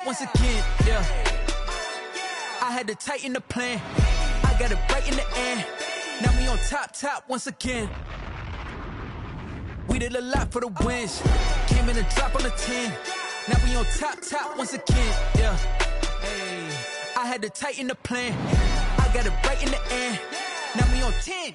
Once again, yeah, I had to tighten the plan. I got it right in the end. Now we on top once again. We did a lot for the wins. Came in and dropped on the 10. Now we on top once again, yeah. Hey, I had to tighten the plan. I got it right in the end. Now we on 10.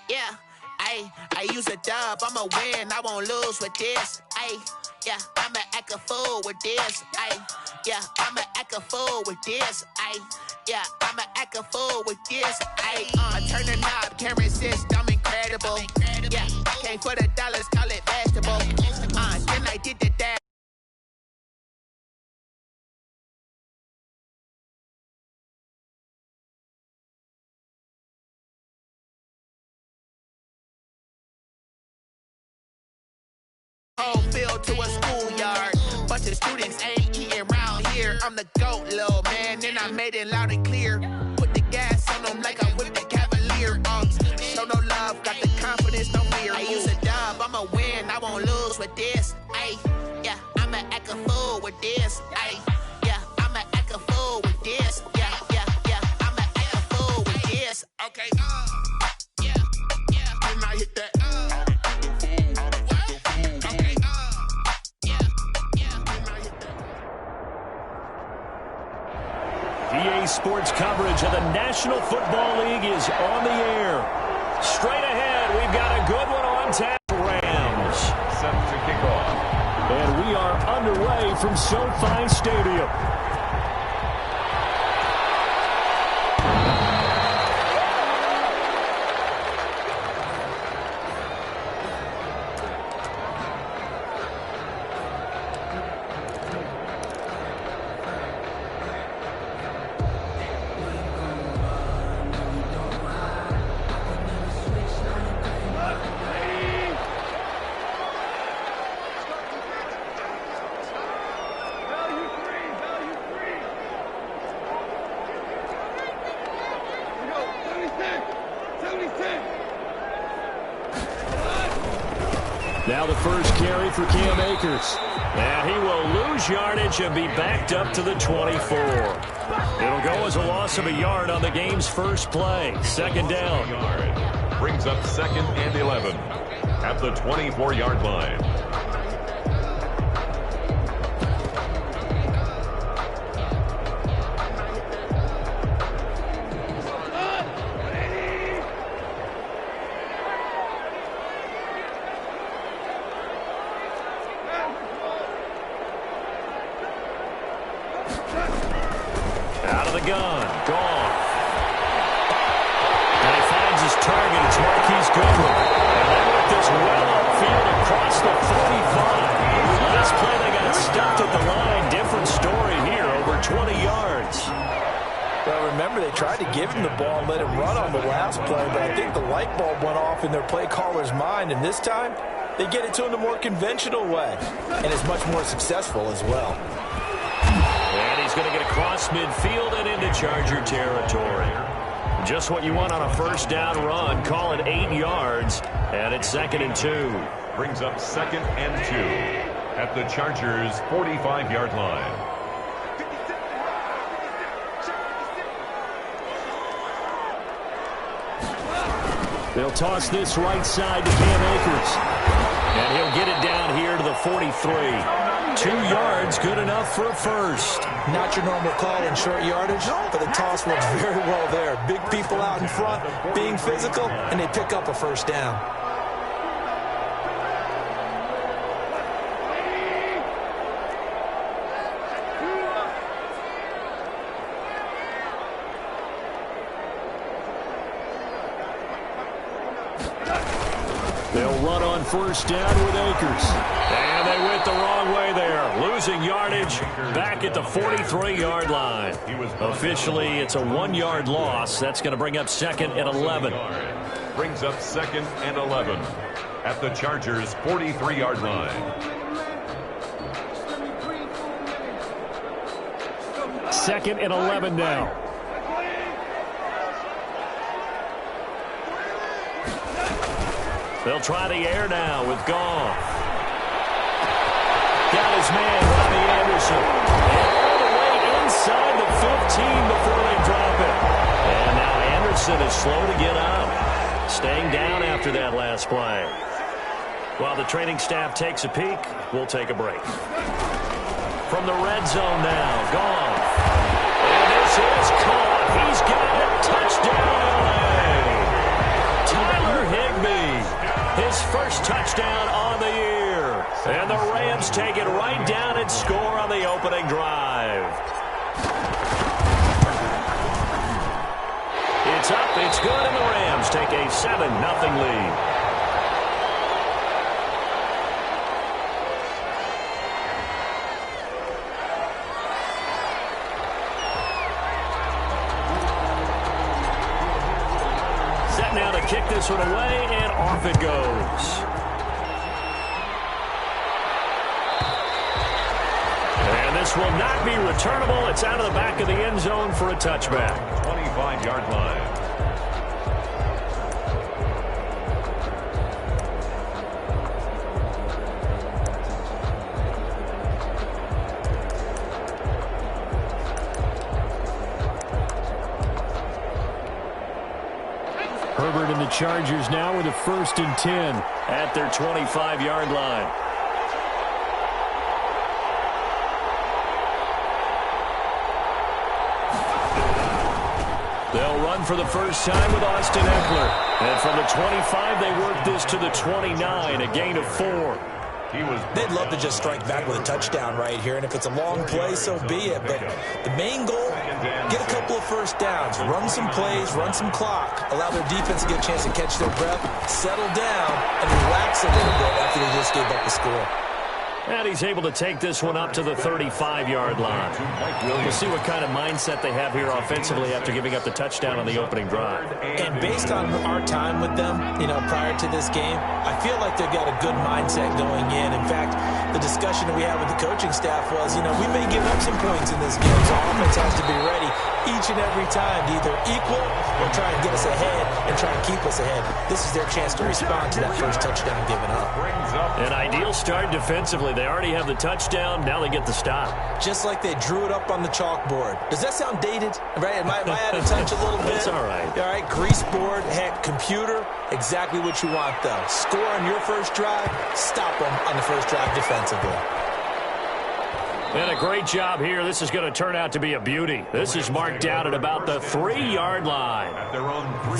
Yeah, I use a dub, I'ma win, I won't lose with this. Yeah, I'ma act a fool with this. Yeah, I'ma act a fool with this. Yeah, I'ma act a fool with this. Turn the knob, camera assist, I'm incredible. Yeah, came for the dollars, call it vegetable. Then I did the dash. Home field to a schoolyard. Bunch of students ain't eating round here. I'm the GOAT, little man, and I made it loud and clear. Put the gas on them like I'm with the Cavalier. Show no love, got the confidence, no fear. I use a dub, I'ma win, I won't lose with this. Yeah, I'ma act a fool with this. Yeah, I'ma act a fool with this. Yeah, I'ma act a fool with this. Okay, yeah, and I hit that. EA Sports coverage of the National Football League is on the air. Straight ahead, we've got a good one on tap. Rams set to kick off. And we are underway from SoFi Stadium. Now the first carry for Cam Akers. And he will lose yardage and be backed up to the 24. It'll go as a loss of a yard on the game's first play. Second down. Brings up 2nd and 11 at the 24-yard line. Out of the gun. Gone. And he finds his target. It's Marquise Goodwin. And they work this well upfield across the 45. Last play they got stuffed at the line. Different story here. Over 20 yards. Well, remember, they tried to give him the ball and let him run on the last play, but I think the light bulb went off in their play caller's mind, and this time they get it to him the more conventional way, and it's much more successful as well. And he's going to get across midfield and into Charger territory. Just what you want on a first down run. Call it 8 yards, and it's 2nd and 2. Brings up 2nd and 2 at the Chargers' 45-yard line. They'll toss this right side to Cam Akers. And he'll get it down here to the 43. 2 yards, good enough for a first. Not your normal call in short yardage, but the toss works very well there. Big people out in front, being physical, and they pick up a first down. They'll run on first down with Akers. And they went the wrong way there. Losing yardage back at the 43-yard line. Officially, it's a 1-yard loss. That's going to bring up 2nd and 11. Brings up 2nd and 11 at the Chargers' 43-yard line. 2nd and 11 now. They'll try the air now with Goff. Got his man, Robbie Anderson. And all the way inside the 15 before they drop it. And now Anderson is slow to get up. Staying down after that last play. While the training staff takes a peek, we'll take a break. From the red zone now, Goff. And this is caught. He's got it. Touchdown, LA. Tyler Higbee. His first touchdown on the year. And the Rams take it right down and score on the opening drive. It's up, it's good, and the Rams take a 7-0 lead. Set now to kick this one away, and off it goes. And this will not be returnable. It's out of the back of the end zone for a touchback. 25-yard line. Herbert and the Chargers now with a 1st and 10 at their 25-yard line. They'll run for the first time with Austin Eckler. And from the 25, they work this to the 29, a gain of 4. They'd love to just strike back with a touchdown right here, and if it's a long play, so be it. But the main goal, get a couple of first downs, run some plays, run some clock, allow their defense to get a chance to catch their breath, settle down, and relax a little bit after they just gave up the score. And he's able to take this one up to the 35-yard line. We'll see what kind of mindset they have here offensively after giving up the touchdown on the opening drive. And based on our time with them, prior to this game, I feel like they've got a good mindset going in. In fact, the discussion that we had with the coaching staff was, we may give up some points in this game, so offense has to be ready each and every time to either equal or try and get us ahead and try and keep us ahead. This is their chance to respond to that first touchdown given up. An ideal start defensively. They already have the touchdown. Now they get the stop. Just like they drew it up on the chalkboard. Does that sound dated? Right? Am I out of touch a little bit? That's all right. All right, grease board, heck, computer, exactly what you want, though. Score on your first drive, stop them on the first drive defensively. And a great job here. This is going to turn out to be a beauty. This is marked down at about the 3-yard line.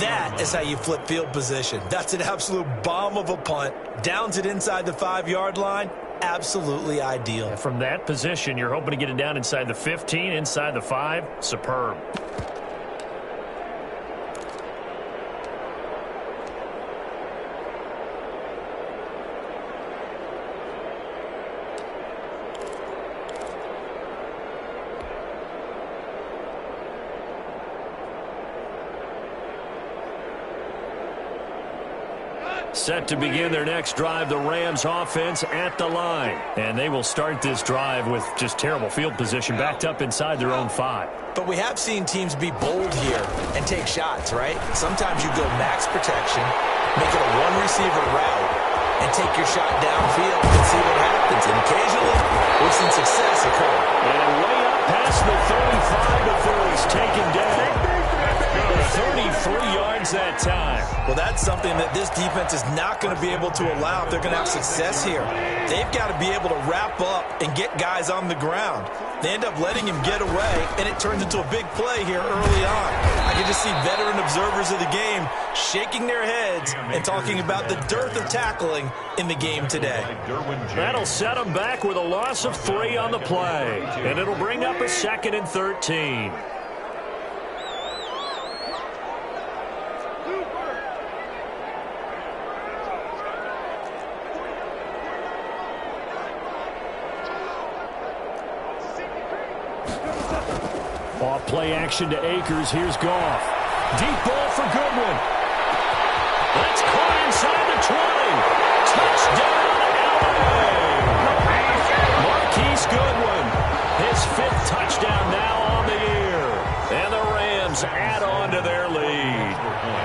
That is how you flip field position. That's an absolute bomb of a punt. Downs it inside the 5-yard line. Absolutely ideal. From that position, you're hoping to get it down inside the 15, inside the 5. Superb. Set to begin their next drive, the Rams offense at the line. And they will start this drive with just terrible field position, backed up inside their own 5. But we have seen teams be bold here and take shots, right? Sometimes you go max protection, make it a one-receiver route, and take your shot downfield and see what happens. And occasionally, we've seen success occur. And way up past the 35 before he's taken down. 33 yards that time. Well, that's something that this defense is not going to be able to allow if they're going to have success here. They've got to be able to wrap up and get guys on the ground. They end up letting him get away, and it turns into a big play here early on. I can just see veteran observers of the game shaking their heads and talking about the dearth of tackling in the game today. That'll set them back with a loss of 3 on the play, and it'll bring up a 2nd and 13. play action to Akers. Here's Goff. Deep ball for Goodwin. That's caught inside the 20. Touchdown, LA. Marquise Goodwin. His 5th touchdown now on the year. And the Rams add on to their lead.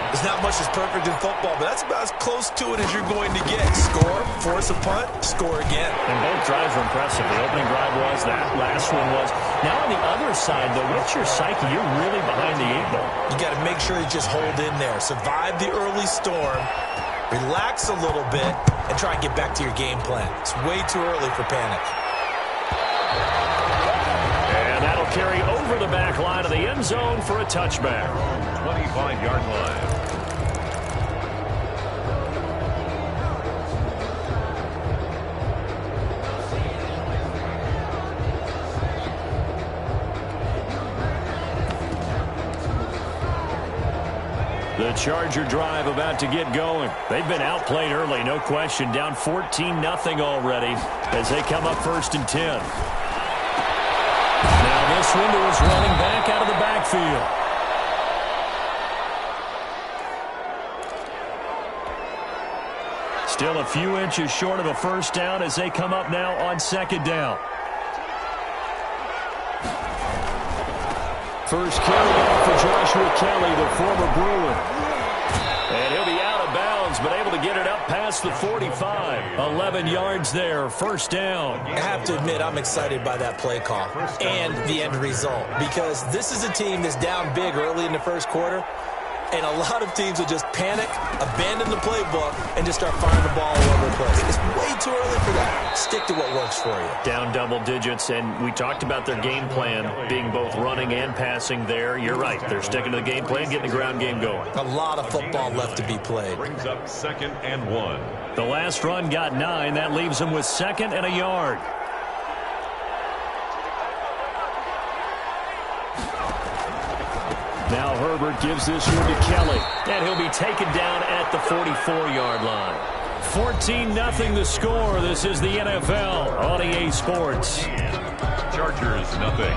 There's not much that's perfect in football, but that's about as close to it as you're going to get. Score, force a punt, score again. And both drives were impressive. The opening drive was, that last one was. Now on the other side, though, what's your psyche? You're really behind the 8 ball. You got to make sure you just hold in there. Survive the early storm, relax a little bit, and try and get back to your game plan. It's way too early for panic. And that'll carry over the back line of the end zone for a touchback. 25-yard line. The Charger drive about to get going. They've been outplayed early, no question. Down 14-0 already as they come up 1st and 10. Now this window is running back out of the backfield. Still a few inches short of a first down as they come up now on 2nd down. First carry off for Joshua Kelly, the former Bruin. And he'll be out of bounds, but able to get it up past the 45. 11 yards there, first down. I have to admit, I'm excited by that play call and the end result, because this is a team that's down big early in the first quarter, and a lot of teams will just panic, abandon the playbook, and just start firing the ball all over the place. It's way too early for that. Stick to what works for you. Down double digits, and we talked about their game plan being both running and passing there. You're right. They're sticking to the game plan, getting the ground game going. A lot of football left to be played. Brings up 2nd and 1. The last run got 9. That leaves them with 2nd and a yard. Now Herbert gives this one to Kelly, and he'll be taken down at the 44-yard line. 14-0 the score. This is the NFL on EA Sports. Chargers, nothing.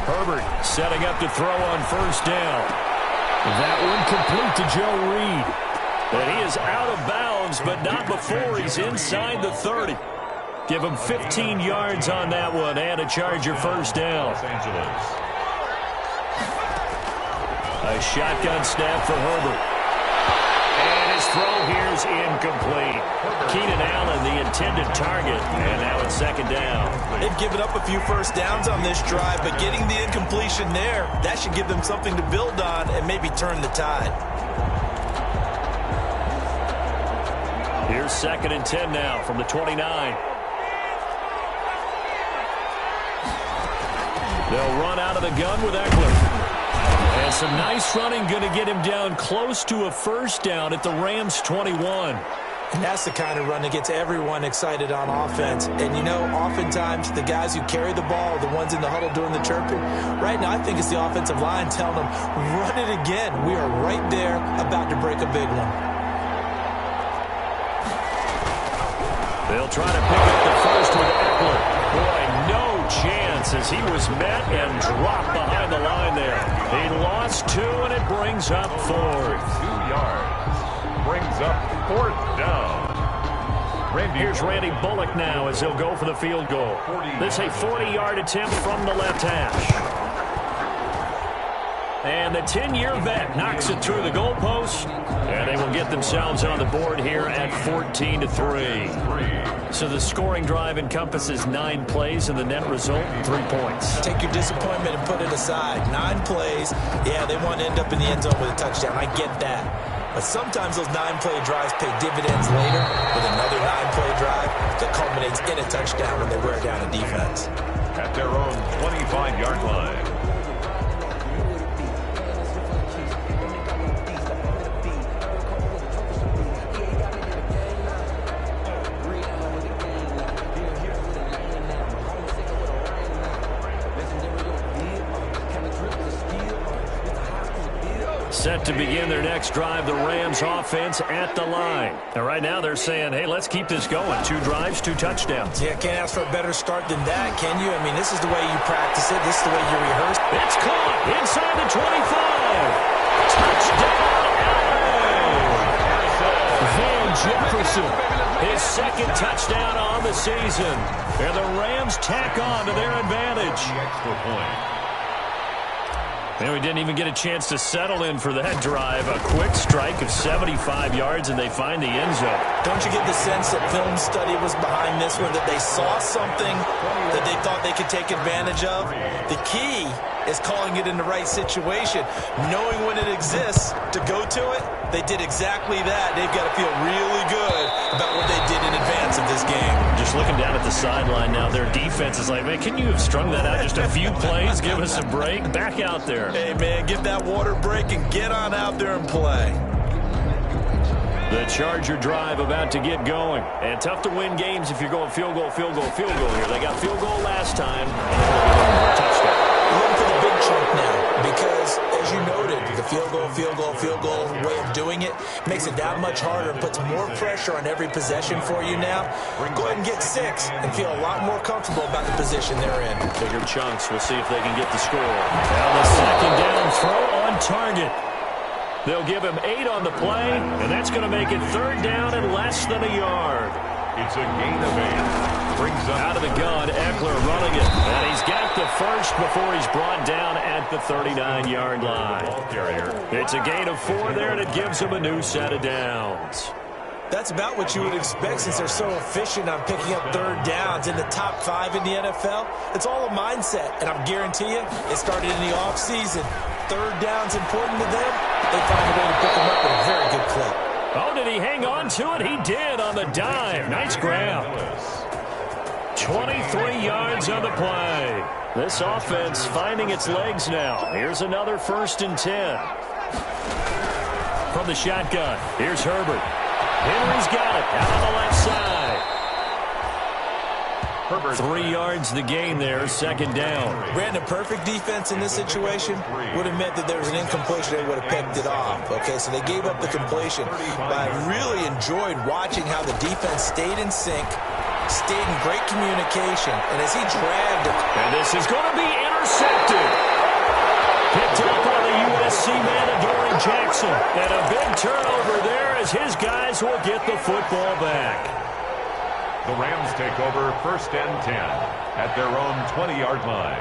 Herbert setting up to throw on first down. That one complete to Joe Reed. And he is out of bounds, but not before he's inside the 30. Give him 15 yards on that one and a Charger first down. Los Angeles. A shotgun snap for Herbert. And his throw here is incomplete. Keenan Allen, the intended target, and now it's 2nd down. They've given up a few first downs on this drive, but getting the incompletion there, that should give them something to build on and maybe turn the tide. Here's 2nd and 10 now from the 29. They'll run out of the gun with Eckler. And some nice running going to get him down close to a first down at the Rams' 21. And that's the kind of run that gets everyone excited on offense. And, you know, oftentimes the guys who carry the ball are the ones in the huddle doing the chirping. Right now, I think it's the offensive line telling them, run it again. We are right there about to break a big one. They'll try to pick up the first with Eckler. Boy, no chance as he was met and dropped behind the line there. He lost 2, and it brings up 4. 2 yards. Brings up 4th down. Here's Randy Bullock now as he'll go for the field goal. This is a 40-yard attempt from the left hash. And the 10-year vet knocks it through the goalpost, and they will get themselves on the board here at 14-3. So the scoring drive encompasses 9 plays, and the net result, 3 points. Take your disappointment and put it aside. 9 plays, yeah, they want to end up in the end zone with a touchdown. I get that. But sometimes those 9-play drives pay dividends later with another 9-play drive that culminates in a touchdown when they wear down a defense. At their own 25-yard line. Set to begin their next drive, the Rams offense at the line. And right now they're saying, hey, let's keep this going. 2 drives, 2 touchdowns. Yeah, can't ask for a better start than that, can you? I mean, this is the way you practice it. This is the way you rehearse. It's caught inside the 25. Touchdown, LA! Van Jefferson, his second touchdown on the season. And the Rams tack on to their advantage. Extra point. And we didn't even get a chance to settle in for that drive. A quick strike of 75 yards, and they find the end zone. Don't you get the sense that film study was behind this one, that they saw something that they thought they could take advantage of? The key is calling it in the right situation, knowing when it exists to go to it. They did exactly that. They've got to feel really good about what they did in advance of this game. Just looking down at the sideline now, their defense is like, man, can you have strung that out just a few plays? Give us a break. Back out there. Hey, man, give that water break and get on out there and play. The Charger drive about to get going. And tough to win games if you're going field goal, field goal, field goal here. They got field goal last time. Touchdown. Looking for the big chunk now because, as you noted, the field goal way of doing it makes it that much harder and puts more pressure on every possession for you now. Go ahead and get 6 and feel a lot more comfortable about the position they're in. Bigger chunks. We'll see if they can get the score. Now the second down throw on target. They'll give him 8 on the play, and that's going to make it 3rd down and less than a yard. It's a gain of 8. Brings up out of the gun, Eckler running it. And he's got the first before he's brought down at the 39-yard line. It's a gain of 4 there, and it gives him a new set of downs. That's about what you would expect since they're so efficient on picking up 3rd downs in the top 5 in the NFL. It's all a mindset, and I guarantee you it started in the offseason. 3rd down's important to them. They find a way to pick them up at a very good clip. Oh, did he hang on to it? He did on the dive. Nice grab. 23 yards on the play. This offense finding its legs now. Here's another 1st and 10. From the shotgun, here's Herbert. Henry's got it out on the left side. Herbert. 3 yards the gain there, 2nd down. Brandon, perfect defense in this situation would have meant that there was an incompletion. They would have picked it off. Okay, so they gave up the completion. But I really enjoyed watching how the defense stayed in sync, stayed in great communication, and as he dragged it. And this is going to be intercepted. Picked up by the USC man, Adoree Jackson. And a big turnover there as his guys will get the football back. The Rams take over 1st and 10 at their own 20-yard line.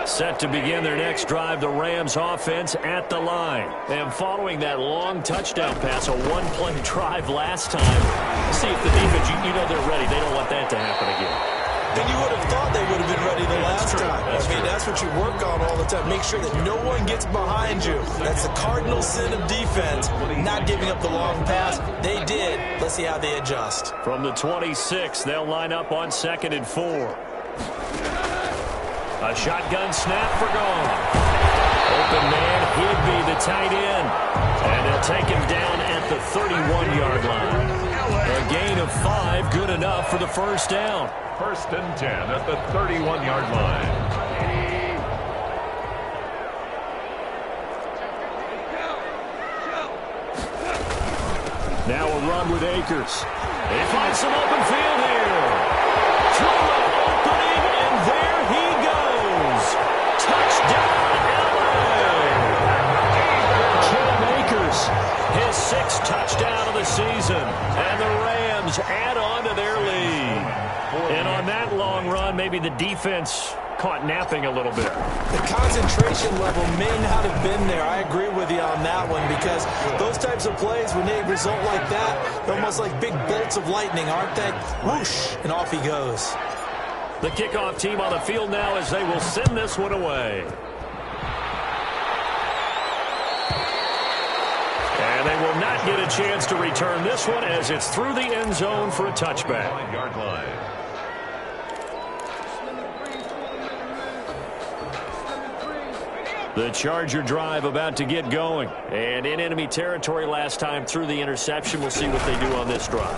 Set to begin their next drive, the Rams offense at the line. And following that long touchdown pass, a 1-play drive last time. See if the defense, you know they're ready. They don't want that to happen again. And you would have thought they would have been ready the last time. I mean, that's what you work on all the time. Make sure that no one gets behind you. That's the cardinal sin of defense, not giving up the long pass. They did. Let's see how they adjust. From the 26, they'll line up on 2nd and 4. A shotgun snap for Gone. Open man, Higby, the tight end. And they'll take him down at the 31-yard line. A gain of 5, good enough for the 1st down. 1st and 10 at the 31-yard line. Now a run with Akers. They find some open field here. Throw an opening, and there he goes. Touchdown, LA. Cam Akers, his 6th touchdown of the season. And the Rams add on to their lead. And on that long run, maybe the defense caught napping a little bit. The concentration level may not have been there. I agree with you on that one because those types of plays, when they result like that, they're almost like big bolts of lightning, aren't they? Whoosh, and off he goes. The kickoff team on the field now as they will send this one away. And they will not get a chance to return this one as it's through the end zone for a touchback. 9-yard line. The Charger drive about to get going. And in enemy territory last time through the interception. We'll see what they do on this drive.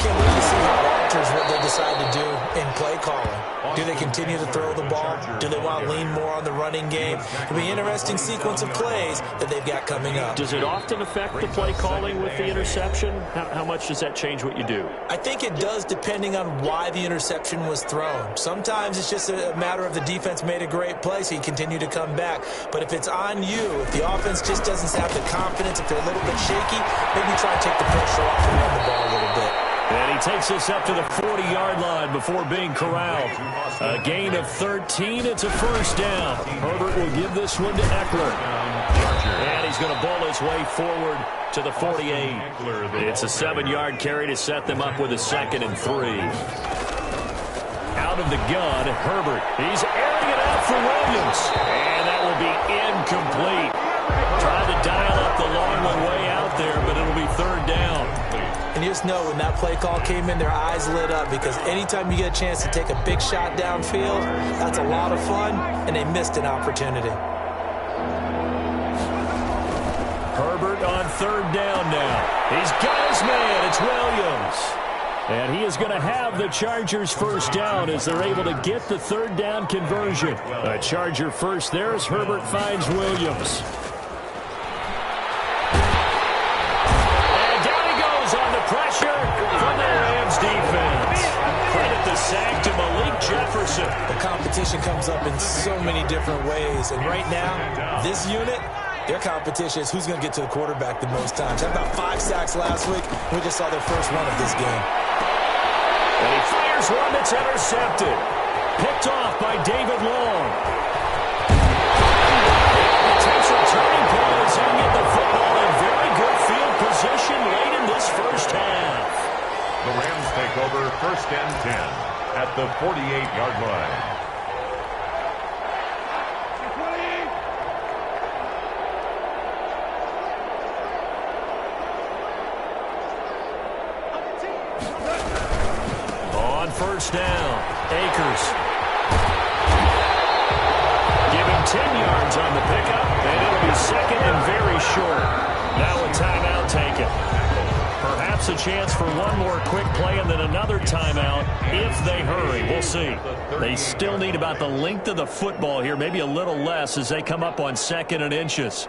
Can't wait to see how it alters what they decide to do in play calling. Do they continue to throw the ball? Do they want to lean more on the running game? It'll be an interesting sequence of plays that they've got coming up. Does it often affect the play calling with the interception? How much does that change what you do? I think it does, depending on why the interception was thrown. Sometimes it's just a matter of the defense made a great play, so you continue to come back. But if it's on you, if the offense just doesn't have the confidence, if they're a little bit shaky, maybe try and take the pressure off and run the ball a little bit. And he takes us up to the 40-yard line before being corralled. A gain of 13. It's a first down. Herbert will give this one to Eckler. And he's going to bowl his way forward to the 48. It's a 7-yard carry to set them up with a 2nd and 3. Out of the gun, Herbert. He's airing it out for Williams. And that will be incomplete. Trying to dial up the long one way out there, but it'll be 3rd down. And you just know when that play call came in, their eyes lit up, because anytime you get a chance to take a big shot downfield, that's a lot of fun, and they missed an opportunity. Herbert on 3rd down now. He's got his man. It's Williams. And he is going to have the Chargers first down as they're able to get the 3rd down conversion. A Charger first there as Herbert finds Williams. Pressure from the Rams defense. Credit the sack to Malik Jefferson. The competition comes up in so many different ways. And right now, this unit, their competition is who's going to get to the quarterback the most times. Had about 5 sacks last week. We just saw their first one of this game. And he fires one that's intercepted. Picked off by David Long. Potential turning point as he get the football in very good field position late in this first half. The Rams take over 1st and 10 at the 48-yard line. On 1st down, Akers. Give him 10 yards on the pickup, and it'll be 2nd and very short. Now a timeout taken. Perhaps a chance for one more quick play and then another timeout if they hurry. We'll see. They still need about the length of the football here, maybe a little less as they come up on 2nd and inches.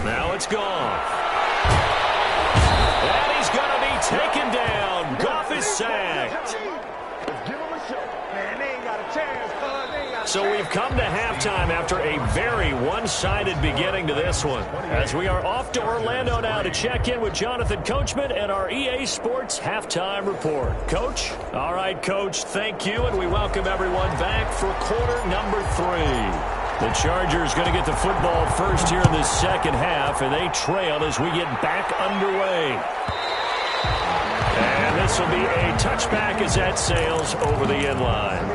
Now it's gone. And he's going to be taken down. Goff is sacked. So we've come to halftime after a very one-sided beginning to this one. As we are off to Orlando now to check in with Jonathan Coachman and our EA Sports Halftime Report. Coach? All right, Coach, thank you, and we welcome everyone back for quarter number 3. The Chargers going to get the football first here in this 2nd half, and they trail as we get back underway. And this will be a touchback as that sails over the end line.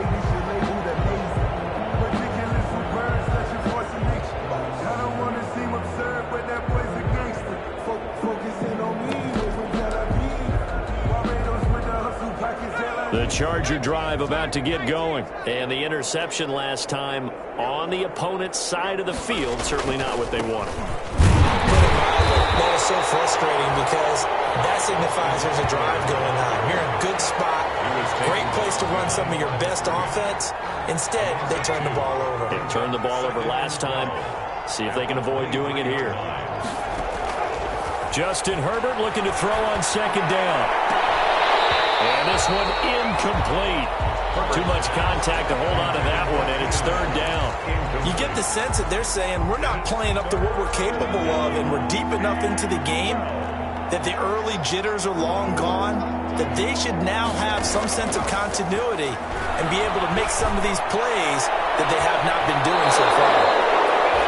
The Charger drive about to get going. And the interception last time on the opponent's side of the field, certainly not what they wanted. That is so frustrating because that signifies there's a drive going on. You're in a good spot, great place to run some of your best offense. Instead, they turn the ball over. They turned the ball over last time. See if they can avoid doing it here. Justin Herbert looking to throw on 2nd down. And this one incomplete. Too much contact to hold on to that one, and it's 3rd down. You get the sense that they're saying we're not playing up to what we're capable of, and we're deep enough into the game that the early jitters are long gone, that they should now have some sense of continuity and be able to make some of these plays that they have not been doing so far.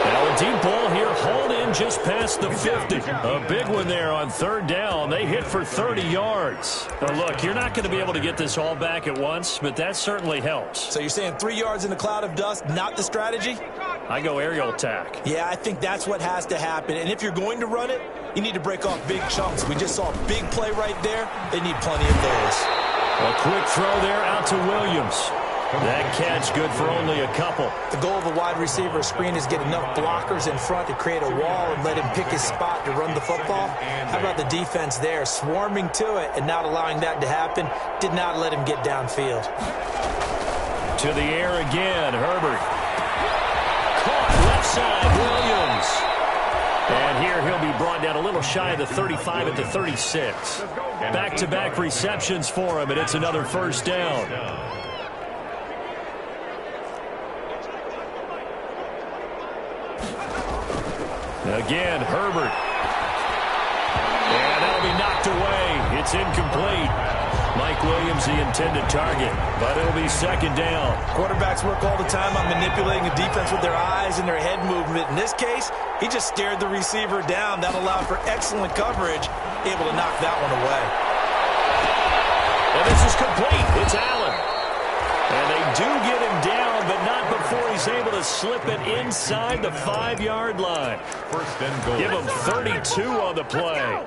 Now a deep ball here, hauled in just past the 50. A big one there on 3rd down. They hit for 30 yards. Now look, you're not going to be able to get this all back at once, but that certainly helps. So you're saying 3 yards in a cloud of dust, not the strategy? I go aerial attack. Yeah, I think that's what has to happen. And if you're going to run it, you need to break off big chunks. We just saw a big play right there. They need plenty of those. A quick throw there out to Williams. That catch good for only a couple. The goal of a wide receiver screen is get enough blockers in front to create a wall and let him pick his spot to run the football. How about the defense there, swarming to it and not allowing that to happen? Did not let him get downfield. To the air again, Herbert. Caught left side, Williams. And here he'll be brought down a little shy of the 35 at the 36. Back-to-back receptions for him, and it's another first down. Again, Herbert. And that'll be knocked away. It's incomplete. Mike Williams, the intended target, but it'll be second down. Quarterbacks work all the time on manipulating a defense with their eyes and their head movement. In this case, he just stared the receiver down. That allowed for excellent coverage, able to knock that one away. And this is complete. It's Allen. And they do get him down, but not before he's able to slip it inside the 5-yard line. First and goal. Give him 32 on the play.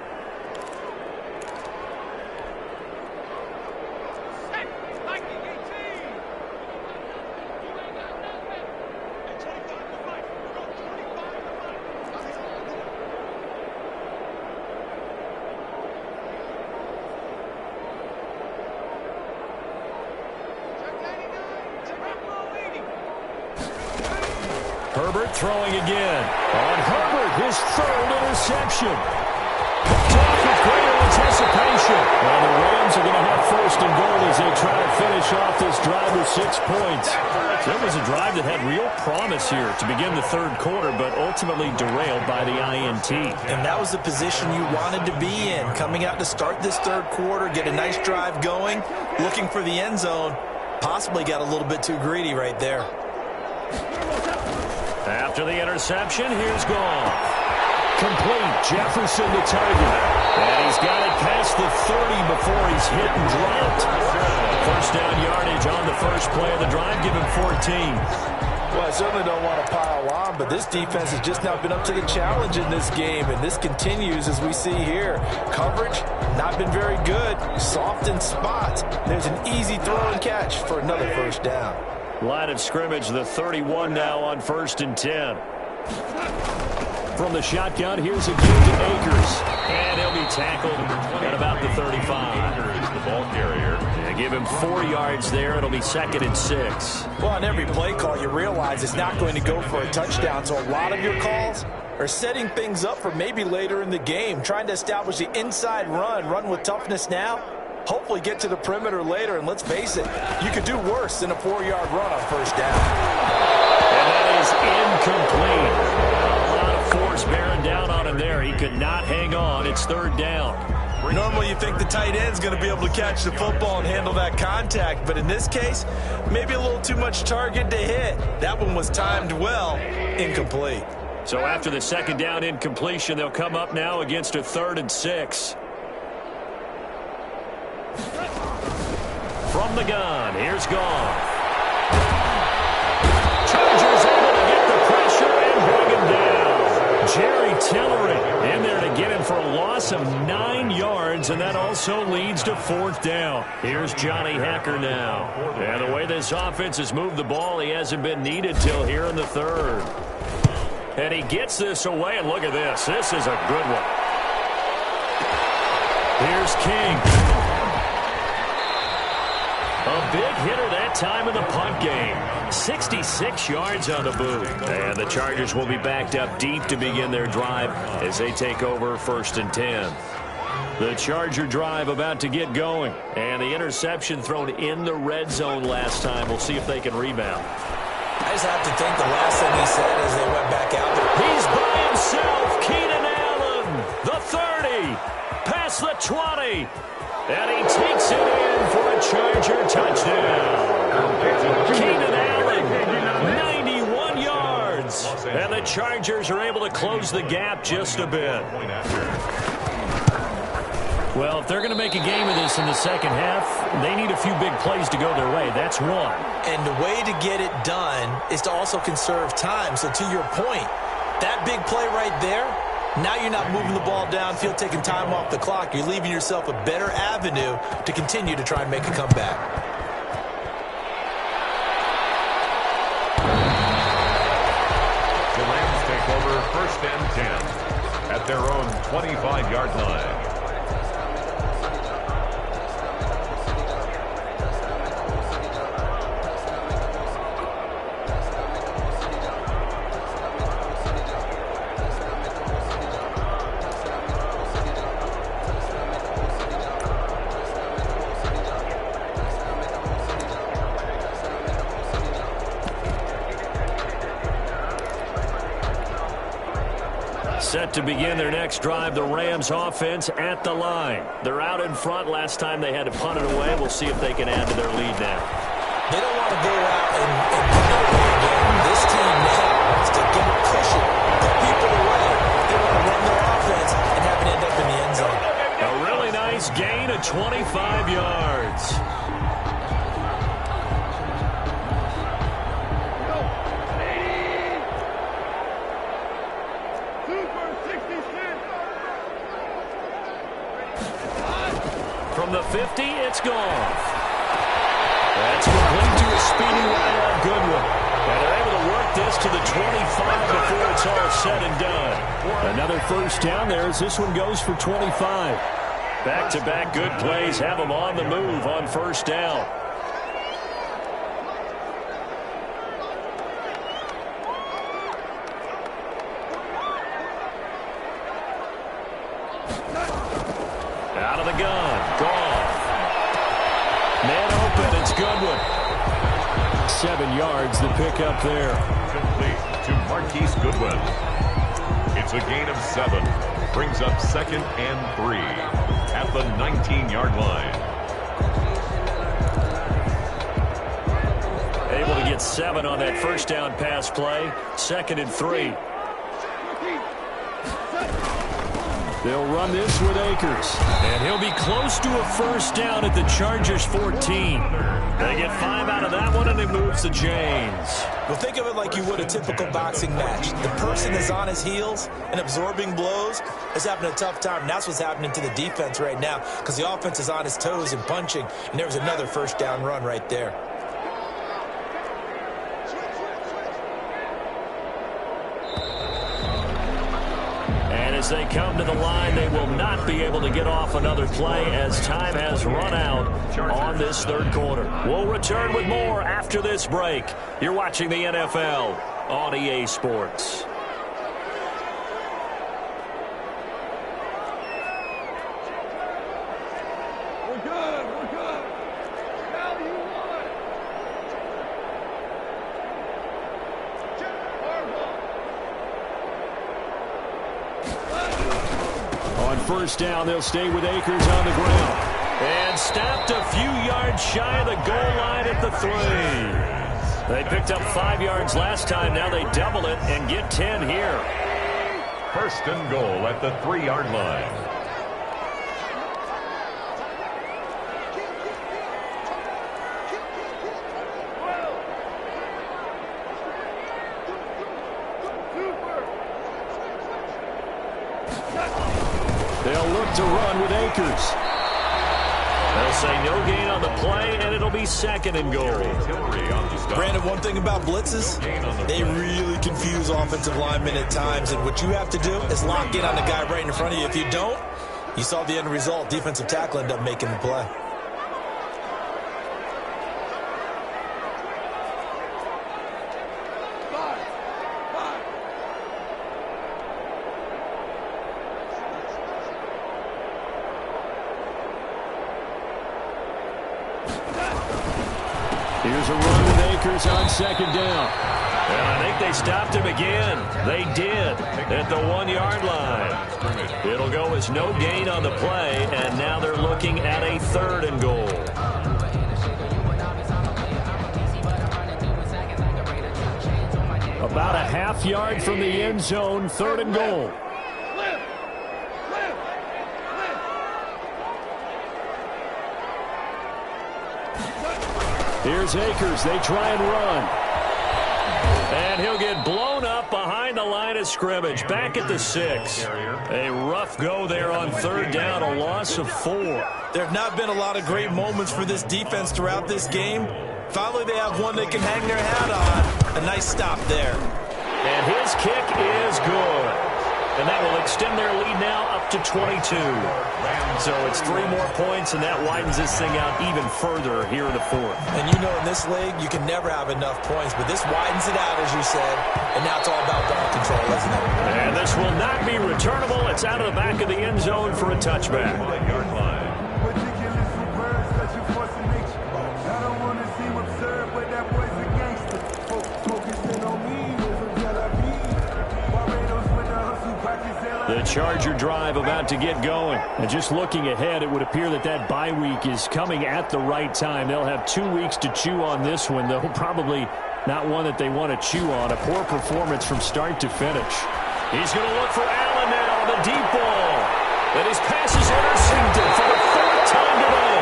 Herbert throwing again. On Herbert, his third interception. Picked off with great anticipation. Well, the Rams are going to have first and goal as they try to finish off this drive with 6 points. It was a drive that had real promise here to begin the third quarter, but ultimately derailed by the INT. And that was the position you wanted to be in. Coming out to start this third quarter, get a nice drive going, looking for the end zone. Possibly got a little bit too greedy right there. After the interception, here's Goff. Complete. Jefferson the target. And he's got it past the 30 before he's hit and dropped. First down yardage on the first play of the drive. Give him 14. Well, I certainly don't want to pile on, but this defense has just not been up to the challenge in this game, and this continues as we see here. Coverage, not been very good. Soft in spots. There's an easy throw and catch for another first down. Line of scrimmage, the 31 now on 1st and 10. From the shotgun, here's a give to Akers. And he'll be tackled at about the 35. The ball carrier. Yeah, give him 4 yards there. It'll be 2nd and 6. Well, on every play call, you realize it's not going to go for a touchdown. So a lot of your calls are setting things up for maybe later in the game, trying to establish the inside run with toughness now. Hopefully get to the perimeter later, and let's face it, you could do worse than a 4-yard run on first down. And that is incomplete. A lot of force bearing down on him there. He could not hang on. It's 3rd down. Normally you think the tight end's going to be able to catch the football and handle that contact, but in this case, maybe a little too much target to hit. That one was timed well, incomplete. So after the 2nd down incompletion, they'll come up now against a 3rd and 6. From the gun, here's Goff. Chargers able to get the pressure and bring him down. Jerry Tillery in there to get him for a loss of 9 yards, and that also leads to 4th down. Here's Johnny Hacker now. And the way this offense has moved the ball, he hasn't been needed till here in the 3rd. And he gets this away, and look at this. This is a good one. Here's King. A big hitter that time in the punt game. 66 yards on the boot. And the Chargers will be backed up deep to begin their drive as they take over 1st and 10. The Charger drive about to get going. And the interception thrown in the red zone last time. We'll see if they can rebound. I just have to think the last thing he said as they went back out there. He's by himself. Keenan Allen, the 30, past the 20. And he takes it in for a Charger touchdown. Keenan Allen, 91 yards. And the Chargers are able to close the gap just a bit. Well, if they're going to make a game of this in the second half, they need a few big plays to go their way. That's one. And the way to get it done is to also conserve time. So to your point, that big play right there, Now you're not moving the ball downfield, taking time off the clock. You're leaving yourself a better avenue to continue to try and make a comeback. The Rams take over 1st and 10 at their own 25-yard line. Set to begin their next drive, the Rams offense at the line. They're out in front. Last time they had to punt it away. We'll see if they can add to their lead now. They don't want to go out and punt it away again. This team now wants to get it pushing, put people away. They want to run their offense and have it end up in the end zone. A really nice gain of 25 yards. From the 50, it's gone. That's complete to a speedy wide Goodwin. And they're able to work this to the 25 before it's all said and done. Another first down there as this one goes for 25. Back-to-back good plays have them on the move on first down. Out of the gun. Gone. Man open. It's Goodwin. 7 yards the pickup there. Complete to Marquise Goodwin. It's a gain of 7. Brings up 2nd and 3 at the 19-yard line. Able to get 7 on that first down pass play. 2nd and 3. They'll run this with Akers. And he'll be close to a first down at the Chargers 14. They get 5 out of that one, and it moves to James. Well, think of it like you would a typical boxing match. The person is on his heels and absorbing blows is having a tough time. And that's what's happening to the defense right now because the offense is on his toes and punching. And there was another first down run right there. As they come to the line, they will not be able to get off another play as time has run out on this third quarter. We'll return with more after this break. You're watching the NFL on EA Sports. We're good. We're good. Now you want. On first down, they'll stay with Akers on the ground. And stopped a few yards shy of the goal line at the 3. They picked up 5 yards last time. Now they double it and get 10 here. 1st and goal at the 3-yard line. They'll look to run with Akers. They'll say no gain on the play, and it'll be 2nd and goal. Brandon, one thing about blitzes, they really confuse offensive linemen at times, and what you have to do is lock in on the guy right in front of you. If you don't, you saw the end result. Defensive tackle ended up making the play. Here's a run with Akers on 2nd down. And I think they stopped him again. They did at the 1-yard line. It'll go as no gain on the play, and now they're looking at a 3rd and goal. About a half yard from the end zone, 3rd and goal. Here's Akers. They try and run. And he'll get blown up behind the the line of scrimmage, back at the 6. A rough go there on third down, a loss of 4. There have not been a lot of great moments for this defense throughout this game. Finally, they have one they can hang their hat on. A nice stop there. And his kick is good. And that will extend their lead now up to 22. So it's 3 more points, and that widens this thing out even further here in the 4th. And you know, in this league, you can never have enough points, but this widens it out, as you said, and now it's all about ball control, isn't it? And this will not be returnable. It's out of the back of the end zone for a touchback. The Charger drive about to get going. And just looking ahead, it would appear that that bye week is coming at the right time. They'll have 2 weeks to chew on this one, though probably not one that they want to chew on. A poor performance from start to finish. He's going to look for Allen now on the deep ball. And his pass is intercepted for the 4th time today.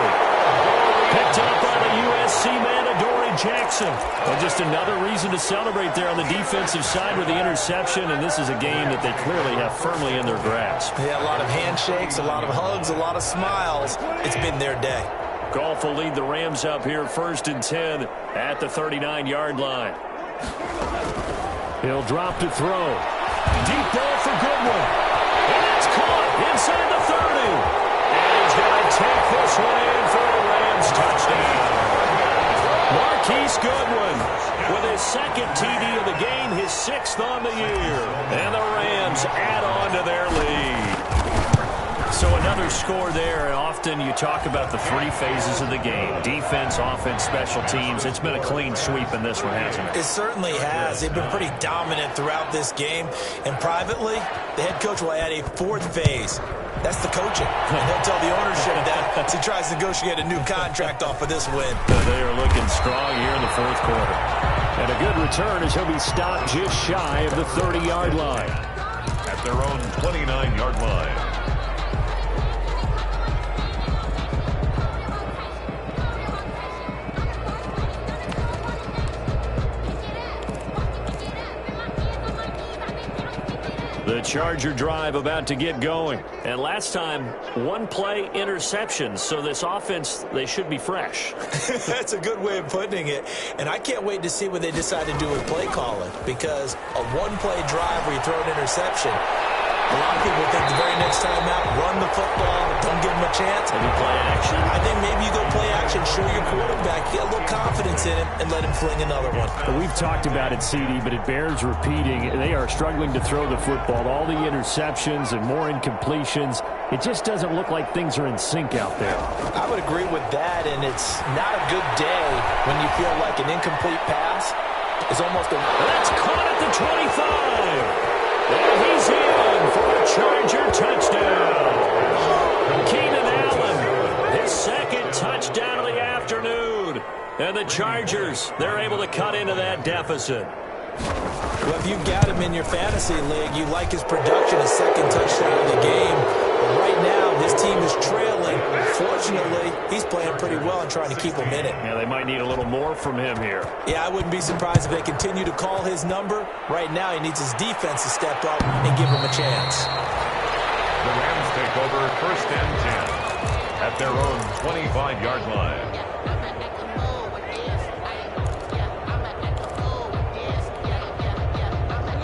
Picked up by the USC man, Adoree Jackson. And just another reason to celebrate there on the defensive side with the interception. And this is a game that they clearly have firmly in their grasp. Yeah, a lot of handshakes, a lot of hugs, a lot of smiles. It's been their day. Goff will lead the Rams up here 1st and 10 at the 39-yard line. He'll drop to throw. Deep ball for Goodwin. And it's caught inside the 30. And he's going to take this one in for a Rams touchdown. Marquise Goodwin with his 2nd TD of the game, his 6th on the year. And the Rams add on to their lead. So another score there, and often you talk about the 3 phases of the game. Defense, offense, special teams. It's been a clean sweep in this one, hasn't it? It certainly has. They've been pretty dominant throughout this game. And privately, the head coach will add a 4th phase. That's the coaching. And he'll tell the ownership that as he tries to negotiate a new contract off of this win. They are looking strong here in the 4th quarter. And a good return as he'll be stopped just shy of the 30-yard line. At their own 29-yard line. The Charger drive about to get going. And last time, 1-play interceptions. So this offense, they should be fresh. That's a good way of putting it. And I can't wait to see what they decide to do with play calling. Because a 1-play drive where you throw an interception, a lot of people think the very next time out, run the football, don't give them a chance. Maybe play action. I think maybe you go play action, show your quarterback, get a little confidence in him, and let him fling another one. We've talked about it, CD, but it bears repeating. They are struggling to throw the football. All the interceptions and more incompletions. It just doesn't look like things are in sync out there. I would agree with that, and it's not a good day when you feel like an incomplete pass is almost a... That's caught at the 25. And he's in for a Charger touchdown. Keenan Allen, his 2nd touchdown of the afternoon. And the Chargers, they're able to cut into that deficit. Well, if you've got him in your fantasy league, you like his production, his 2nd touchdown of the game. But right now, this team is trailing. Fortunately, he's playing pretty well and trying to keep him in it. Yeah, they might need a little more from him here. Yeah, I wouldn't be surprised if they continue to call his number. Right now, he needs his defense to step up and give him a chance. The Rams take over 1st and 10 at their own 25-yard line.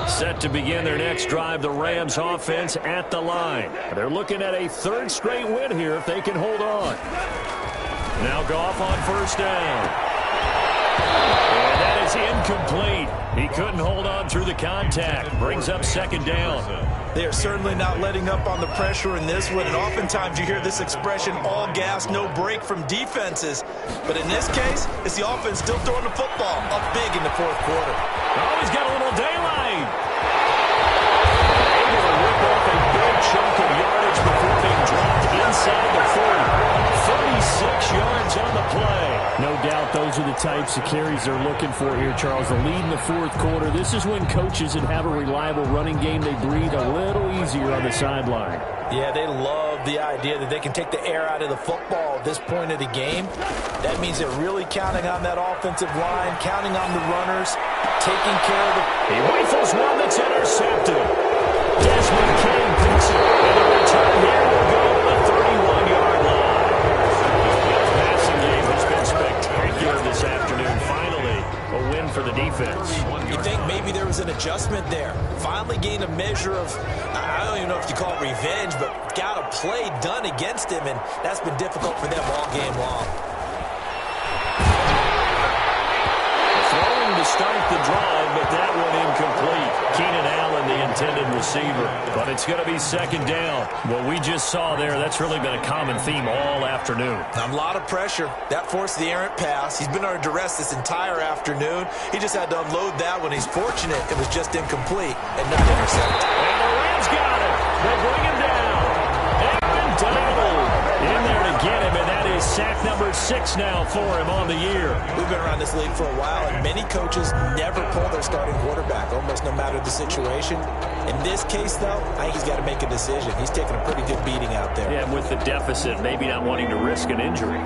Set to begin their next drive, the Rams offense at the line. They're looking at a 3rd straight win here if they can hold on. Now Goff on 1st down. And that is incomplete. He couldn't hold on through the contact. Brings up 2nd down. They are certainly not letting up on the pressure in this one, and oftentimes you hear this expression, all gas, no break from defenses. But in this case, it's the offense still throwing the football up big in the 4th quarter. Oh, he's got a little daylight. Able to rip off a big chunk of yardage before being dropped inside the 40. 36 yards on the play. No doubt those are the types of carries they're looking for here, Charles. The lead in the 4th quarter. This is when coaches that have a reliable running game, they breathe a little easier on the sideline. Yeah, they love the idea that they can take the air out of the football at this point of the game. That means they're really counting on that offensive line, counting on the runners, taking care of the... He rifles one that's intercepted. intercepted. Desmond King picks it. And the return here will go to the 31-yard line. The passing game has been spectacular this afternoon. Finally, a win for the defense. You think maybe there was an adjustment there. Finally gained a measure of, I don't even know if you call it revenge, but got a play done against him, and that's been difficult for them all game long. Throwing to start the drive, but that one incomplete. Keenan Allen, the intended receiver. But it's going to be second down. What we just saw there, that's really been a common theme all afternoon. A lot of pressure. That forced the errant pass. He's been under duress this entire afternoon. He just had to unload that one. He's fortunate it was just incomplete and not intercepted. And the Rams got it. They bring him down. Aaron Donald in there to get him, and that is sack number 6 now for him on the year. We've been around this league for a while, and many coaches never pull their starting quarterback, almost no matter the situation. In this case, though, I think he's got to make a decision. He's taking a pretty good beating out there. Yeah, with the deficit, maybe not wanting to risk an injury.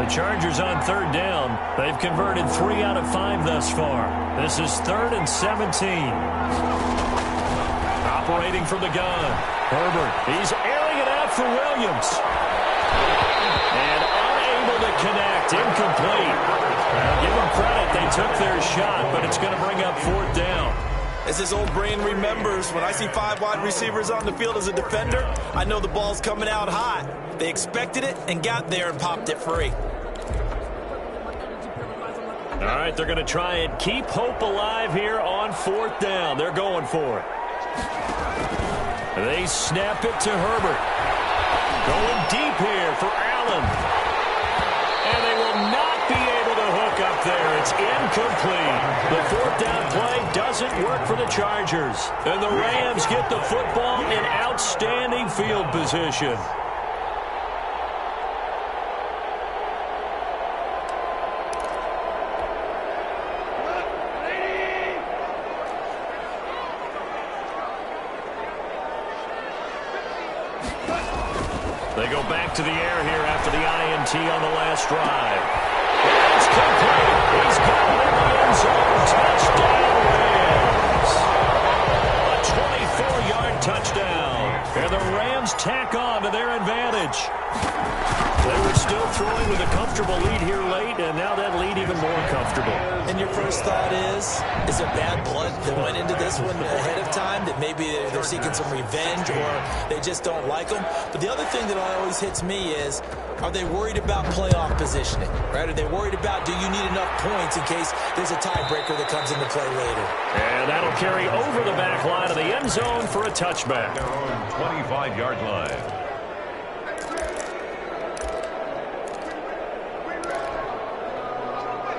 The Chargers on third down. They've converted 3 out of 5 thus far. This is 3rd and 17. Operating from the gun. Herbert, he's airing it out for Williams. And unable to connect. Incomplete. Now, give them credit. They took their shot, but it's going to bring up 4th down. As his old brain remembers, when I see 5 wide receivers on the field as a defender, I know the ball's coming out hot. They expected it and got there and popped it free. All right, they're going to try and keep hope alive here on 4th down. They're going for it. They snap it to Herbert. Going deep here for Allen. And they will not be able to hook up there. It's incomplete. The 4th down play doesn't work for the Chargers. And the Rams get the football in outstanding field position. They go back to the air here after the INT on the last drive. It's complete. He's got it in the end zone. Touchdown, Rams. A 24-yard touchdown. And the Rams tack on to their advantage. They were still throwing with a comfortable lead here late, and now that lead even more comfortable. And your first thought is there bad blood that went into this one ahead of time, that maybe they're seeking some revenge or they just don't like them? But the other thing that always hits me is, are they worried about playoff positioning? Right? Are they worried about, do you need enough points in case there's a tiebreaker that comes into play later? And that'll carry over the back line of the end zone for a touchback. Their own 25-yard line.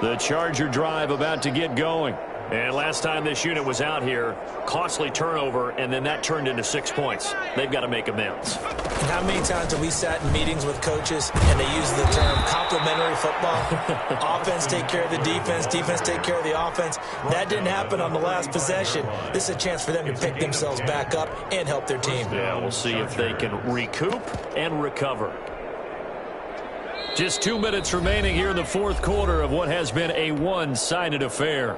The Charger drive about to get going. And last time this unit was out here, costly turnover, and then that turned into 6 points. They've got to make amends. And how many times have we sat in meetings with coaches and they use the term complementary football? Offense take care of the defense, defense take care of the offense. That didn't happen on the last possession. This is a chance for them to pick themselves back up and help their team. Yeah, we'll see if they can recoup and recover. Just 2 minutes remaining here in the 4th quarter of what has been a one-sided affair.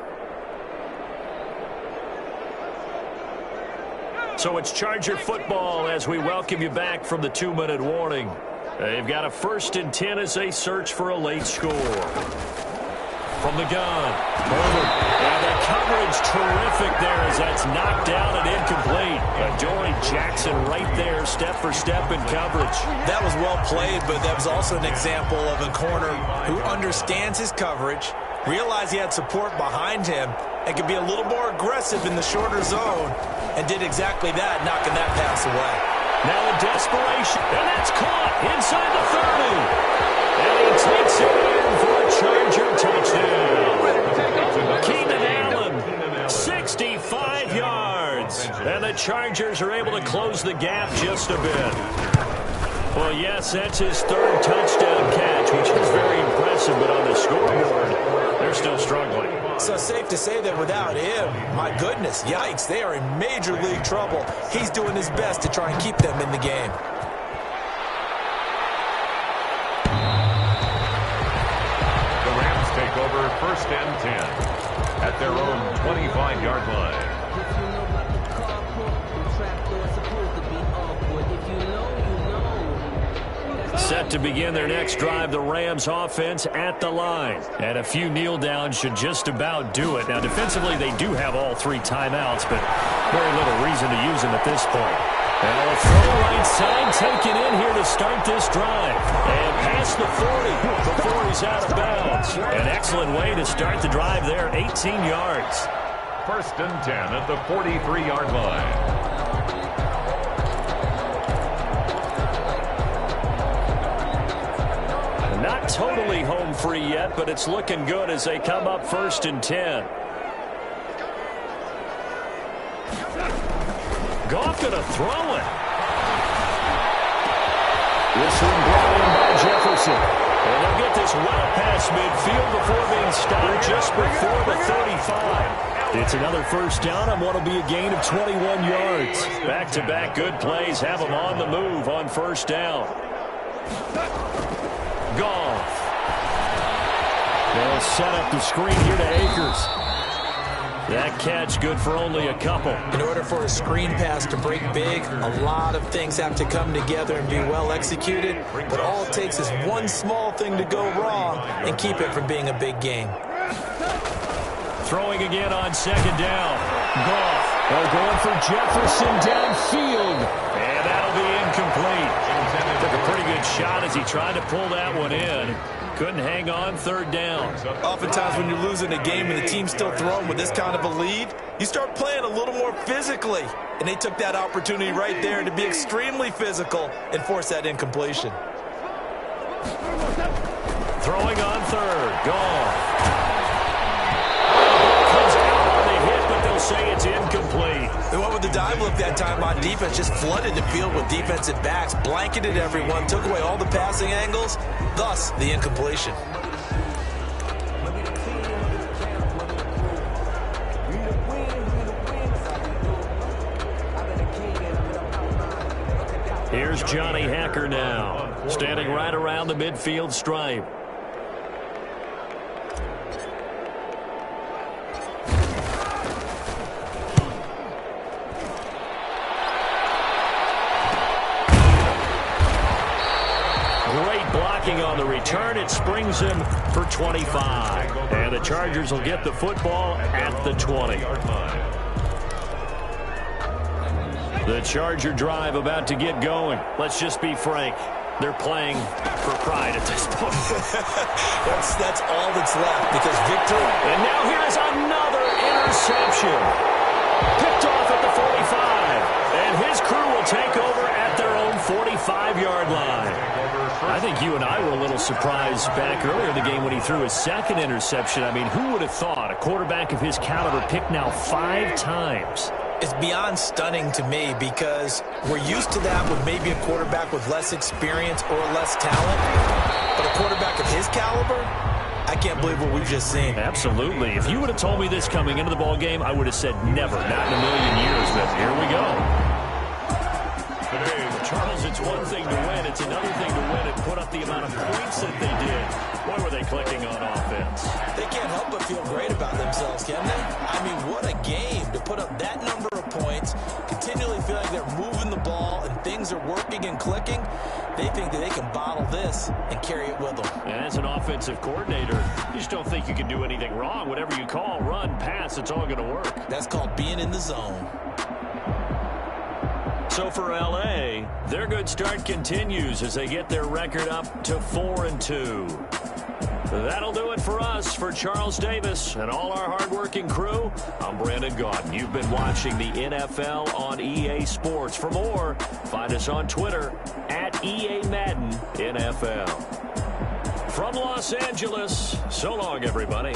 So it's Charger football as we welcome you back from the 2-minute warning. They've got a 1st and 10 as they search for a late score. From the gun, Herbert. And the coverage terrific there as that's knocked down and incomplete. Adoree Jackson right there, step for step in coverage. That was well played, but that was also an example of a corner who understands his coverage, realized he had support behind him, and could be a little more aggressive in the shorter zone, and did exactly that, knocking that pass away. Now in desperation, and that's caught inside the 30. And he takes it in for a Charger touchdown. Keenan Allen, 65 yards. And the Chargers are able to close the gap just a bit. Well, yes, that's his 3rd touchdown catch, which is very impressive, but on the scoreboard, they're still struggling. So safe to say that without him, my goodness, yikes, they are in major league trouble. He's doing his best to try and keep them in the game. The Rams take over 1st and 10 at their own 25-yard line. Set to begin their next drive, the Rams offense at the line. And a few kneel downs should just about do it. Now, defensively, they do have all 3 timeouts, but very little reason to use them at this point. And a throw right side taken in here to start this drive. And past the 40 before he's out of bounds. An excellent way to start the drive there, 18 yards. 1st and 10 at the 43-yard line. Not totally home free yet, but it's looking good as they come up 1st and 10. Goff going to throw it. This one brought in by Jefferson. And they'll get this well past midfield before being stopped just before the 35. It's another 1st down on what will be a gain of 21 yards. Back-to-back good plays have them on the move on 1st down. Goff. They'll set up the screen here to Akers. That catch good for only a couple. In order for a screen pass to break big, a lot of things have to come together and be well executed. But all it takes is one small thing to go wrong and keep it from being a big game. Throwing again on 2nd down. Goff. They're going for Jefferson downfield. And that'll be incomplete. Took a pretty good shot as he tried to pull that one in. Couldn't hang on 3rd down. Oftentimes when you're losing a game and the team's still throwing with this kind of a lead, you start playing a little more physically. And they took that opportunity right there to be extremely physical and force that incompletion. Throwing on 3rd. Goff. Comes out on the hit, but they'll say it's incomplete. They went with the dive look that time on defense, just flooded the field with defensive backs, blanketed everyone, took away all the passing angles, thus the incompletion. Here's Johnny Hacker now, standing right around the midfield stripe. On the return, it springs him for 25. And the Chargers will get the football at the 20. The Charger drive about to get going. Let's just be frank. They're playing for pride at this point. that's all that's left because victory. And now here's another interception. Picked off at the 45. And his crew will take over at their own 45-yard line. I think you and I were a little surprised back earlier in the game when he threw his 2nd interception. I mean, who would have thought a quarterback of his caliber picked now 5 times? It's beyond stunning to me because we're used to that with maybe a quarterback with less experience or less talent. But a quarterback of his caliber, I can't believe what we've just seen. Absolutely. If you would have told me this coming into the ball game, I would have said never, not in a million years. But here we go. Today, Charles, it's one thing to win. It's another thing to win and put up the amount of points that they did. Boy, were they clicking on offense. They can't help but feel great about themselves, can they? I mean, what a game to put up that number of points, continually feel like they're moving the ball and things are working and clicking. They think that they can bottle this and carry it with them. And as an offensive coordinator, you just don't think you can do anything wrong. Whatever you call, run, pass, it's all going to work. That's called being in the zone. So for L.A., their good start continues as they get their record up to 4-2. That'll do it for us. For Charles Davis and all our hardworking crew, I'm Brandon Gaudin. You've been watching the NFL on EA Sports. For more, find us on Twitter at EA Madden NFL. From Los Angeles, so long, everybody.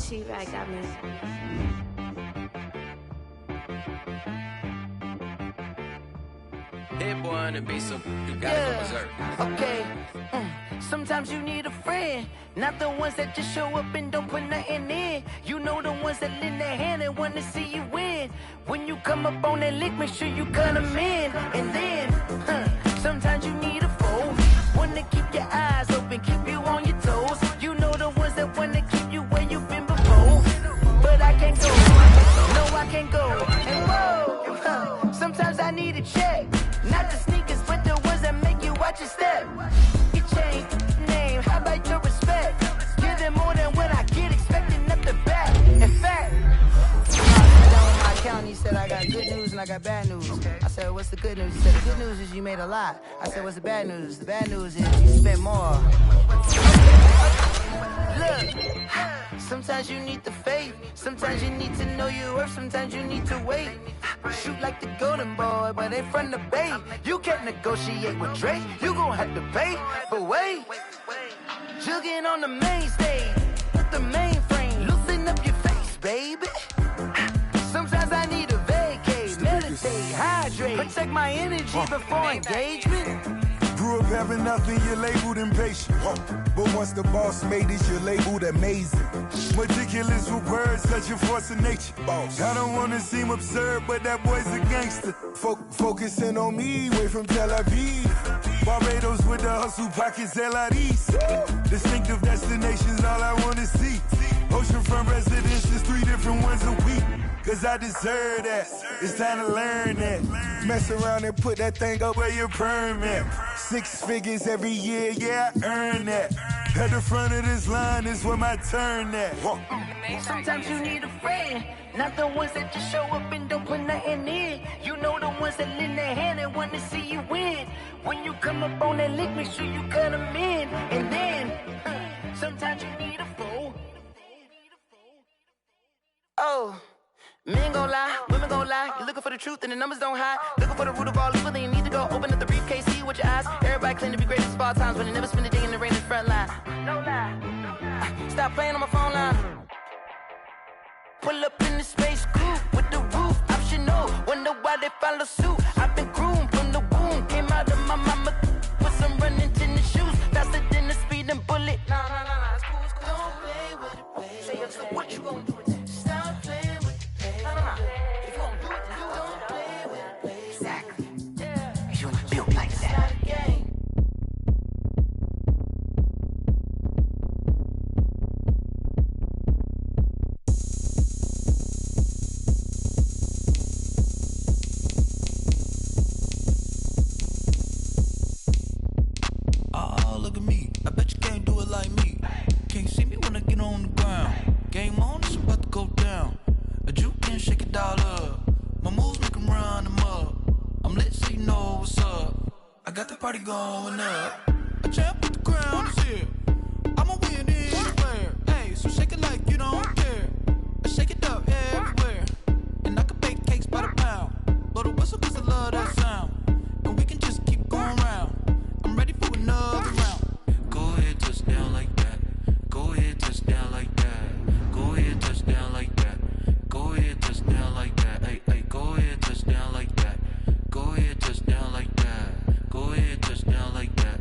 She right got me. Hit boy on the beat, so you gotta go berserk. Okay. Sometimes you need a friend, not the ones that just show up and don't put nothing in. You know the ones that lend their hand and want to see you win. When you come up on that lick, make sure you cut them in. And then, sometimes you need a foe, one to keep your eyes open, keep you on your toes. You know the ones that want to keep you where you've been before. But I can't go, no I can't go. And whoa, sometimes I need a check, not the sneakers, but the ones that make you watch your step. Your chain, name, how about your respect? Give them more than what I get, expecting nothing back. In fact, down in my account, he said I got good news and I got bad news. I said, what's the good news? He said, the good news is you made a lot. I said, what's the bad news? The bad news is you spent more. Look, sometimes you need the faith, sometimes you need to know your worth, sometimes you need to wait. Shoot like the golden boy, but they from the bay. You can't negotiate with Drake, you gon' have to pay. But wait, jugging on the main stage with the mainframe, loosen up your face, baby. Sometimes I need a vacate, meditate, hydrate, protect my energy before engagement. Grew up having nothing, you're labeled impatient. But once the boss made it, you're labeled amazing. Meticulous with words, such a force of nature. I don't wanna seem absurd, but that boy's a gangster. Focusing on me, way from Tel Aviv. Barbados with the hustle pockets, LIDs. Distinctive destinations, all I wanna see. Oceanfront residences, 3 different ones a week. Cause I deserve that, it's time to learn that. Mess around and put that thing up where your permit. 6 figures every year, yeah, I earn that. At the front of this line is where my turn at. Sometimes you need a friend, not the ones that just show up and don't put nothing in. You know the ones that lend their hand and want to see you win. When you come up on that lick, make sure you cut them in. And then, sometimes you need a foe. Oh. Men gon' lie, women gon' lie. You're looking for the truth and the numbers don't hide. Looking for the root of all evil, then you need to go open up the briefcase, see with your eyes. Everybody claim to be greatest of all times, but they never spend a day in the rain in the front line. No lie. Stop playing on my phone line. Pull up in the space coupe with the roof optional. Wonder why they follow suit. I've been groomed from the womb, came out of my mama with some running tennis shoes, faster than the speeding bullet. Nah, it's cool, it's cool. Don't play with it, baby. Say so what you gon' do with it? Stop playing with it. If you gon' do it, then don't play with it, baby. Exactly. Yeah. You ain't built like that. Oh, look at me. I bet you can't do it like me. Can't see me when I get on the ground. Game on, it's about to go down. A juke can shake it all up. My moves make 'em run them up. I'm lit so you know what's up. I got the party going up. A champ with the crown is here. I'ma win anywhere. Hey, so shake it like you don't care. I shake it up everywhere. And I can bake cakes by the pound. Blow the whistle 'cause I love that sound. And we can just keep going round. I'm ready for another round. Go ahead, touch down like that. Go ahead, touch down like that. Go ahead, touch down like that. Go ahead, touch down like that. Hey, go ahead, touch down like that. Go ahead, touch down like that. Go ahead, touch down like that.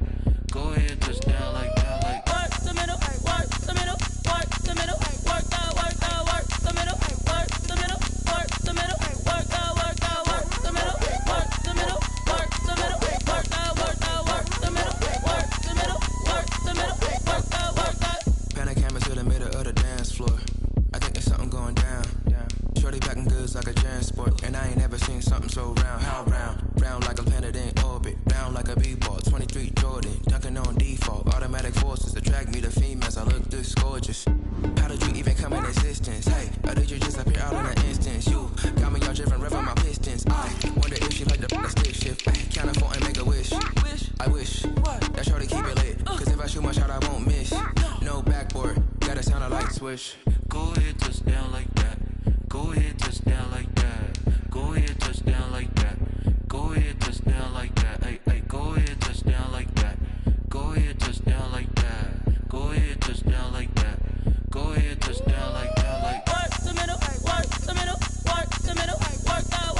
Go ahead, touch down like that. Like work the middle, work the middle, work the middle, work the middle, work the middle, work the middle, work the middle, work the middle, work the middle, work the middle, work the middle, work the middle, work the. Pan a camera to the middle of the dance floor. I think there's something going down. Shorty packing goods like a transport, and I ain't never seen something so round. How round? Round like a planet in orbit, round like a b-ball. 23 Jordan, dunking on default. Automatic forces attract me to females. I look this gorgeous. How did you even come in existence? Hey, or did you just appear out in an instance? You got me all driven, revving my pistons. I wonder if she like the stick shift. Can't afford and make a wish. I wish that shorty keep it lit. 'Cause if I shoot my shot, I won't miss. No backboard, gotta sound a light switch. Go ahead, touch down like that. Go ahead, touch down like that. Go ahead, touch down like that. Go ahead, touch down like that. Hey, go ahead, touch down like that. Go ahead, touch down like that. Go ahead, touch down like that. Go ahead, touch down like that. Like work the middle, work the middle, work the middle, work the middle,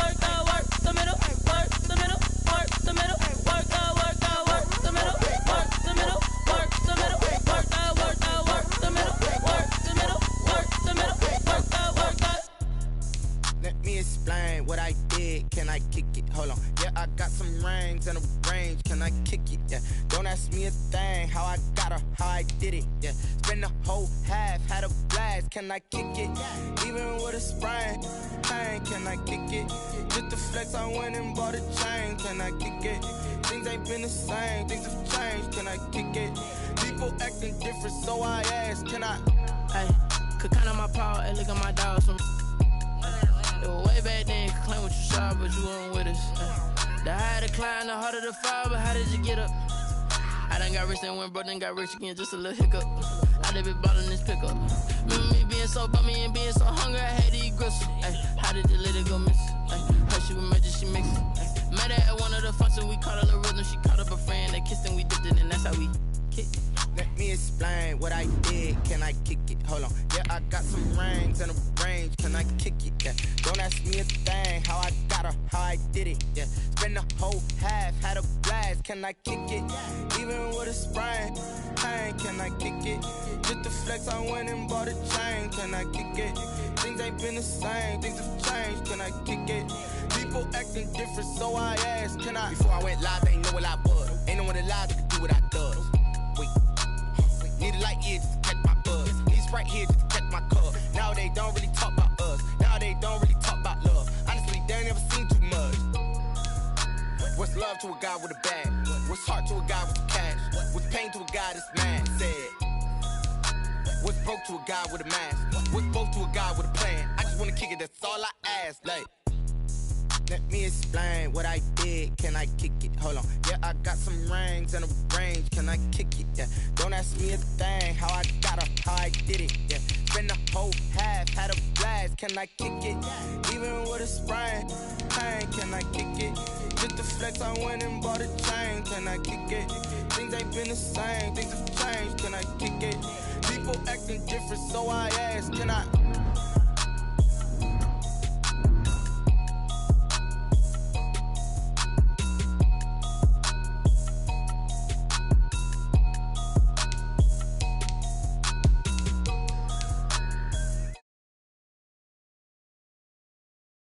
work the middle, work the middle, work the Yeah, I got some rings and a range. Can I kick it? Yeah. Don't ask me a thing. How I got her, how I did it. Yeah. Spend the whole half, had a blast. Can I kick it? Even with a sprain, pain. Can I kick it? Just to flex, I went and bought a chain. Can I kick it? Things ain't been the same. Things have changed. Can I kick it? People acting different, so I ask. Can I? Hey, could count on my power. Hey, look at my dogs. From it was way back then. Could claim what you saw, but you weren't with us. The higher the climb, the harder the fall. But how did you get up? I done got rich and went broke, then got rich again. Just a little hiccup. I done been ballin' this pickup. Remember me being so bummy and being so hungry, I had to eat gristle. Ay, how did you let it go miss? Her she was magic, she mixed it. Met her at one of the functions, we caught a little rhythm. She caught up a friend, they kissed and we dipped it, and that's how we kicked. Let me explain what I did. Can I kick it? Hold on. Yeah, I got some rings and a range. Can I kick it? Yeah. Don't ask me a thing. How I got her, how I did it. Yeah. Spend the whole half, had a blast. Can I kick it? Even with a sprain, pain. Can I kick it? Just to flex, I went and bought a chain. Can I kick it? Things ain't been the same. Things have changed. Can I kick it? People acting different, so I asked. Can I? Before I went live, they ain't know what I was. Ain't no one alive that could do what I does. Wait. Need a light here just to catch my buzz. Need Sprite here just to catch my cup. Now they don't really talk about us. Now they don't really talk about love. Honestly, they ain't never seen too much. What's love to a guy with a bag? What's heart to a guy with cash? What's pain to a guy that's mad? Said. What's broke to a guy with a mask? What's broke to a guy with a plan? I just wanna kick it, that's all I ask. Like, let me explain what I did. Can I kick it? Hold on. Yeah, I got some rings and a range. Can I kick it? Yeah. Don't ask me a thing. How I got her, how I did it. Yeah. Spend the whole half, had a blast. Can I kick it? Even with a sprain, pain. Can I kick it? Just to flex, I went and bought a chain. Can I kick it? Things ain't been the same. Things have changed. Can I kick it? People acting different, so I ask. Can I?